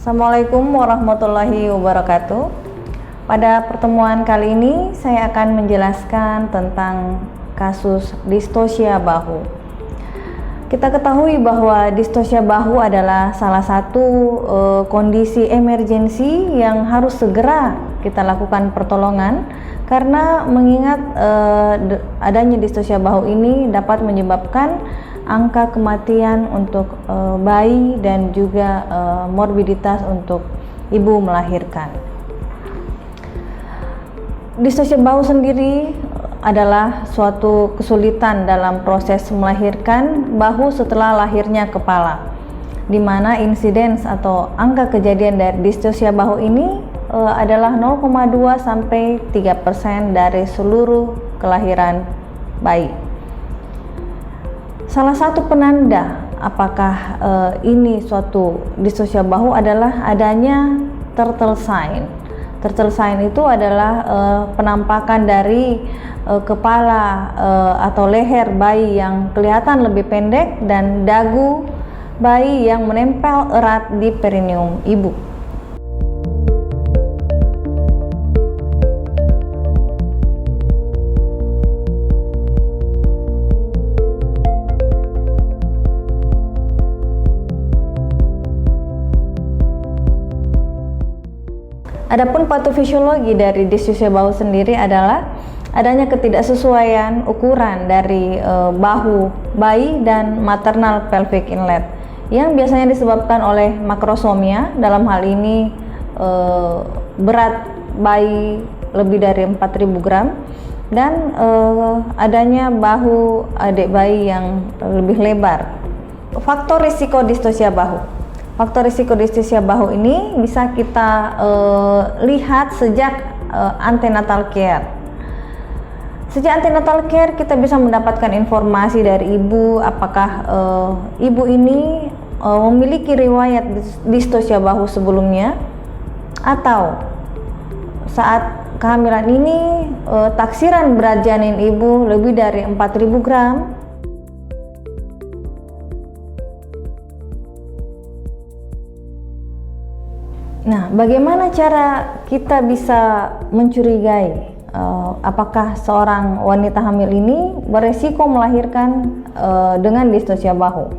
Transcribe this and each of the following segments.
Assalamualaikum warahmatullahi wabarakatuh. Pada pertemuan kali ini saya akan menjelaskan tentang kasus distosia bahu. Kita ketahui bahwa distosia bahu adalah salah satu kondisi emergensi yang harus segera kita lakukan pertolongan, karena mengingat adanya distosia bahu ini dapat menyebabkan angka kematian untuk bayi dan juga morbiditas untuk ibu melahirkan. Distosia bahu sendiri adalah suatu kesulitan dalam proses melahirkan bahu setelah lahirnya kepala, di mana insiden atau angka kejadian dari distosia bahu ini adalah 0,2 sampai 3% dari seluruh kelahiran bayi. Salah satu penanda apakah ini suatu distosia bahu adalah adanya turtle sign. Turtle sign itu adalah penampakan dari kepala atau leher bayi yang kelihatan lebih pendek dan dagu bayi yang menempel erat di perineum ibu. Adapun patofisiologi dari distosia bahu sendiri adalah adanya ketidaksesuaian ukuran dari bahu bayi dan maternal pelvic inlet yang biasanya disebabkan oleh makrosomia. Dalam hal ini berat bayi lebih dari 4.000 gram dan adanya bahu adik bayi yang lebih lebar. Faktor risiko distosia bahu. Faktor risiko distosia bahu ini bisa kita lihat sejak antenatal care. Sejak antenatal care kita bisa mendapatkan informasi dari ibu apakah ibu ini memiliki riwayat distosia bahu sebelumnya, atau saat kehamilan ini taksiran berat janin ibu lebih dari 4.000 gram. Nah, bagaimana cara kita bisa mencurigai apakah seorang wanita hamil ini beresiko melahirkan dengan distosia bahu?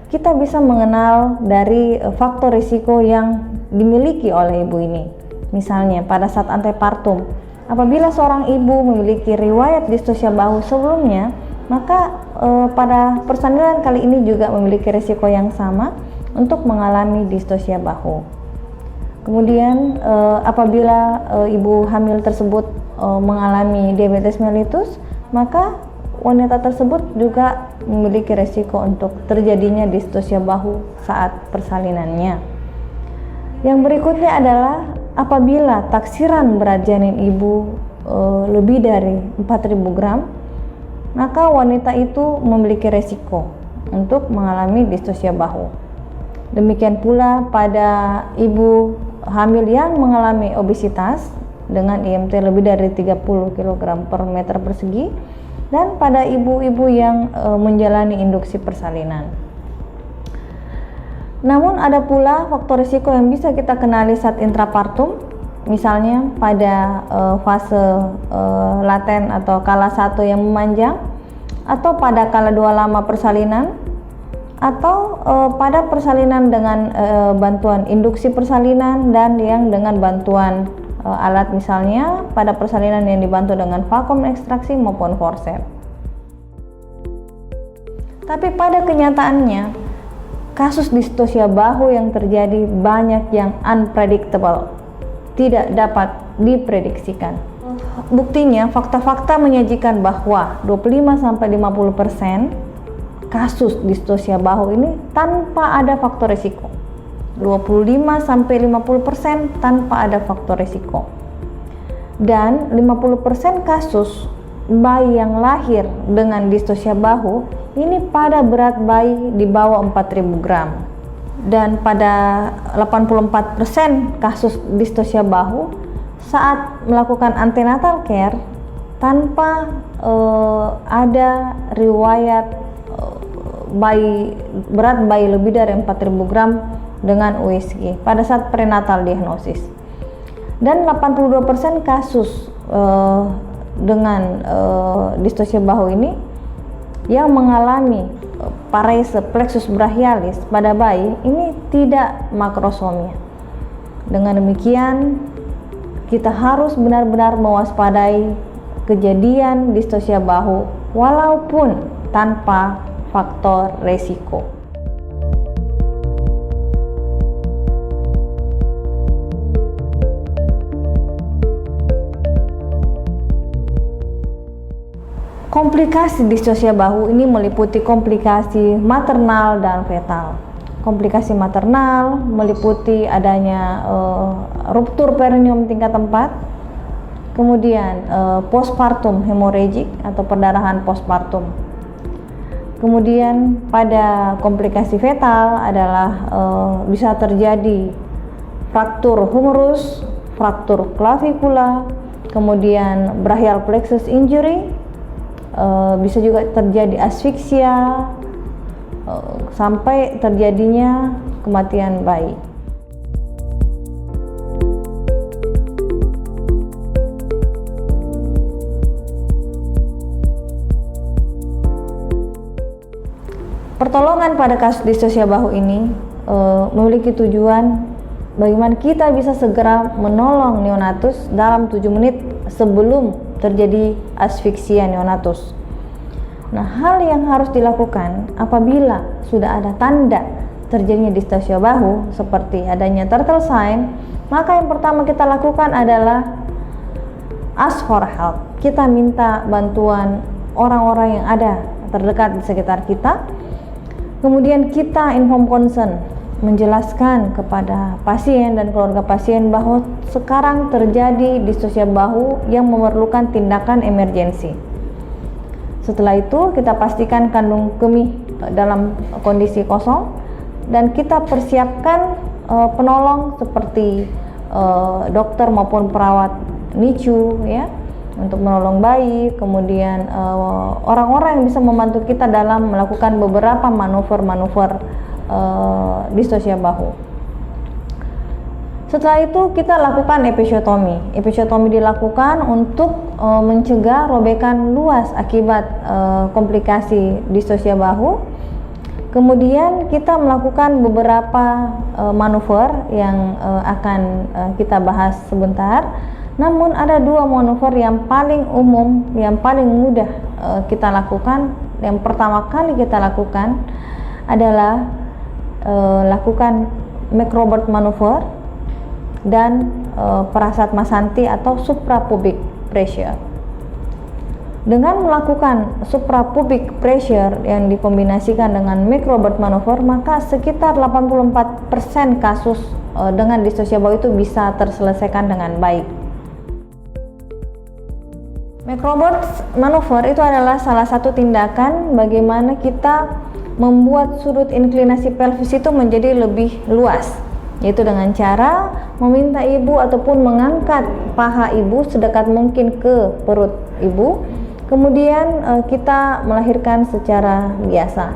Kita bisa mengenal dari faktor risiko yang dimiliki oleh ibu ini. Misalnya pada saat antepartum, apabila seorang ibu memiliki riwayat distosia bahu sebelumnya, maka pada persalinan kali ini juga memiliki risiko yang sama untuk mengalami distosia bahu. Kemudian apabila ibu hamil tersebut mengalami diabetes mellitus, maka wanita tersebut juga memiliki resiko untuk terjadinya distosia bahu saat persalinannya. Yang berikutnya adalah apabila taksiran berat janin ibu lebih dari 4.000 gram, maka wanita itu memiliki resiko untuk mengalami distosia bahu. Demikian pula pada ibu hamil yang mengalami obesitas dengan IMT lebih dari 30 kg per meter persegi, dan pada ibu-ibu yang menjalani induksi persalinan. Namun ada pula faktor risiko yang bisa kita kenali saat intrapartum, misalnya pada fase laten atau kala 1 yang memanjang, atau pada kala 2 lama persalinan, atau pada persalinan dengan bantuan induksi persalinan dan yang dengan bantuan alat, misalnya pada persalinan yang dibantu dengan vakum ekstraksi maupun forceps. Tapi pada kenyataannya kasus distosia bahu yang terjadi banyak yang unpredictable, tidak dapat diprediksikan. Buktinya fakta-fakta menyajikan bahwa 25-50% kasus distosia bahu ini tanpa ada faktor risiko, 25-50% tanpa ada faktor risiko, dan 50% kasus bayi yang lahir dengan distosia bahu ini pada berat bayi di bawah 4.000 gram, dan pada 84% kasus distosia bahu saat melakukan antenatal care tanpa ada riwayat berat bayi lebih dari 4.000 gram dengan USG pada saat prenatal diagnosis. Dan 82% kasus dengan distosia bahu ini yang mengalami parese plexus brachialis pada bayi ini tidak makrosomia. Dengan demikian, kita harus benar-benar mewaspadai kejadian distosia bahu walaupun tanpa faktor resiko. Komplikasi distosia bahu ini meliputi komplikasi maternal dan fetal. Komplikasi maternal meliputi adanya ruptur perineum tingkat 4, kemudian postpartum hemorrhagic atau perdarahan postpartum. Kemudian pada komplikasi fetal adalah bisa terjadi fraktur humerus, fraktur clavikula, kemudian brachial plexus injury, bisa juga terjadi asfiksia, sampai terjadinya kematian bayi. Pertolongan pada kasus distosia bahu ini memiliki tujuan bagaimana kita bisa segera menolong neonatus dalam 7 menit sebelum terjadi asfiksia neonatus. Nah, hal yang harus dilakukan apabila sudah ada tanda terjadinya distosia bahu seperti adanya turtle sign, maka yang pertama kita lakukan adalah ask for help. Kita minta bantuan orang-orang yang ada terdekat di sekitar kita. Kemudian kita inform concern, menjelaskan kepada pasien dan keluarga pasien bahwa sekarang terjadi distosia bahu yang memerlukan tindakan emergensi. Setelah itu kita pastikan kandung kemih dalam kondisi kosong dan kita persiapkan penolong seperti dokter maupun perawat NICU ya untuk menolong bayi, kemudian orang-orang yang bisa membantu kita dalam melakukan beberapa manuver-manuver distosia bahu. Setelah itu kita lakukan episiotomi. Episiotomi dilakukan untuk mencegah robekan luas akibat komplikasi distosia bahu. Kemudian kita melakukan beberapa manuver yang akan kita bahas sebentar. Namun ada 2 manuver yang paling umum, yang paling mudah kita lakukan. Yang pertama kali kita lakukan adalah lakukan McRobert maneuver dan Prasad Masanti atau suprapubic pressure. Dengan melakukan suprapubic pressure yang dikombinasikan dengan McRobert maneuver, maka sekitar 84% kasus dengan distosia bahu itu bisa terselesaikan dengan baik. McRobert maneuver itu adalah salah satu tindakan bagaimana kita membuat sudut inklinasi pelvis itu menjadi lebih luas, yaitu dengan cara meminta ibu ataupun mengangkat paha ibu sedekat mungkin ke perut ibu, kemudian kita melahirkan secara biasa.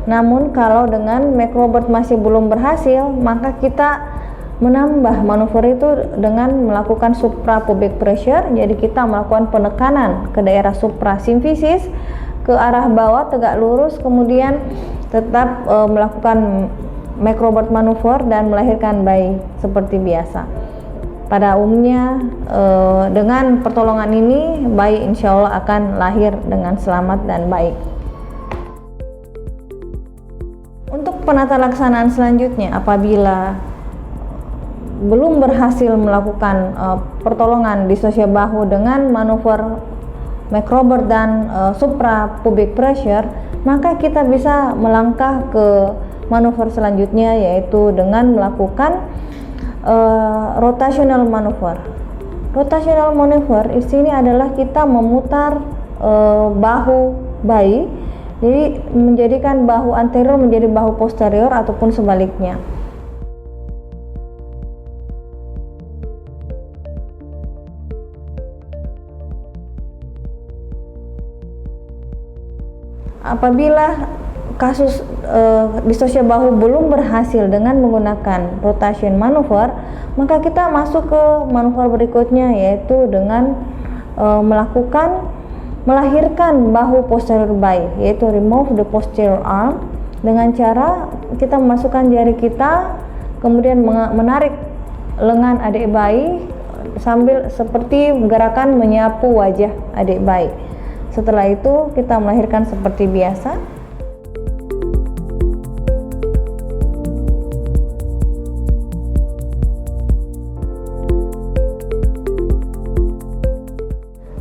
Namun kalau dengan McRobert masih belum berhasil, maka kita menambah manuver itu dengan melakukan suprapubic pressure. Jadi kita melakukan penekanan ke daerah suprasimfisis ke arah bawah tegak lurus, kemudian tetap melakukan McRobert maneuver dan melahirkan bayi seperti biasa. Pada umumnya dengan pertolongan ini bayi insya Allah akan lahir dengan selamat dan baik. Untuk penata laksanaan selanjutnya, apabila belum berhasil melakukan pertolongan distosia bahu dengan manuver McRobert dan suprapubic pressure, maka kita bisa melangkah ke manuver selanjutnya, yaitu dengan melakukan rotational maneuver. Rotational maneuver di sini adalah kita memutar bahu bayi, jadi menjadikan bahu anterior menjadi bahu posterior ataupun sebaliknya. Apabila kasus distosia bahu belum berhasil dengan menggunakan rotation maneuver, maka kita masuk ke manuver berikutnya, yaitu dengan melahirkan bahu posterior bayi, yaitu remove the posterior arm, dengan cara kita memasukkan jari kita kemudian menarik lengan adik bayi sambil seperti gerakan menyapu wajah adik bayi. Setelah itu kita melahirkan seperti biasa.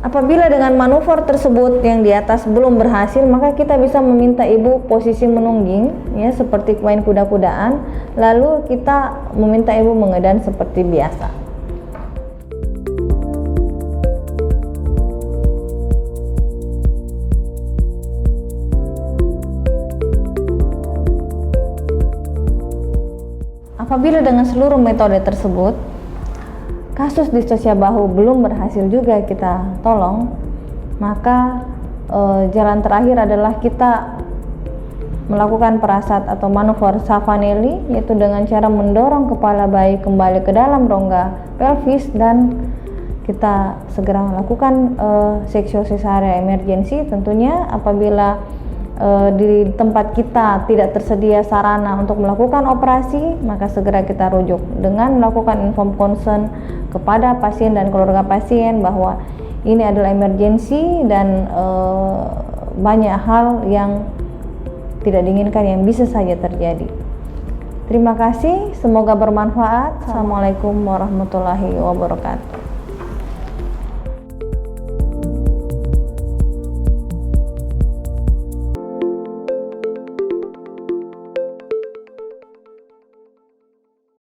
Apabila dengan manuver tersebut yang di atas belum berhasil, maka kita bisa meminta ibu posisi menungging, ya, seperti main kuda-kudaan, lalu kita meminta ibu mengedan seperti biasa. Apabila dengan seluruh metode tersebut kasus distosia bahu belum berhasil juga kita tolong, maka jalan terakhir adalah kita melakukan perasat atau manuver Savanelli, yaitu dengan cara mendorong kepala bayi kembali ke dalam rongga pelvis dan kita segera melakukan seksio cesarea emergency. Tentunya apabila di tempat kita tidak tersedia sarana untuk melakukan operasi, maka segera kita rujuk dengan melakukan inform concern kepada pasien dan keluarga pasien bahwa ini adalah emergensi dan banyak hal yang tidak diinginkan yang bisa saja terjadi. Terima kasih, semoga bermanfaat. Assalamualaikum warahmatullahi wabarakatuh.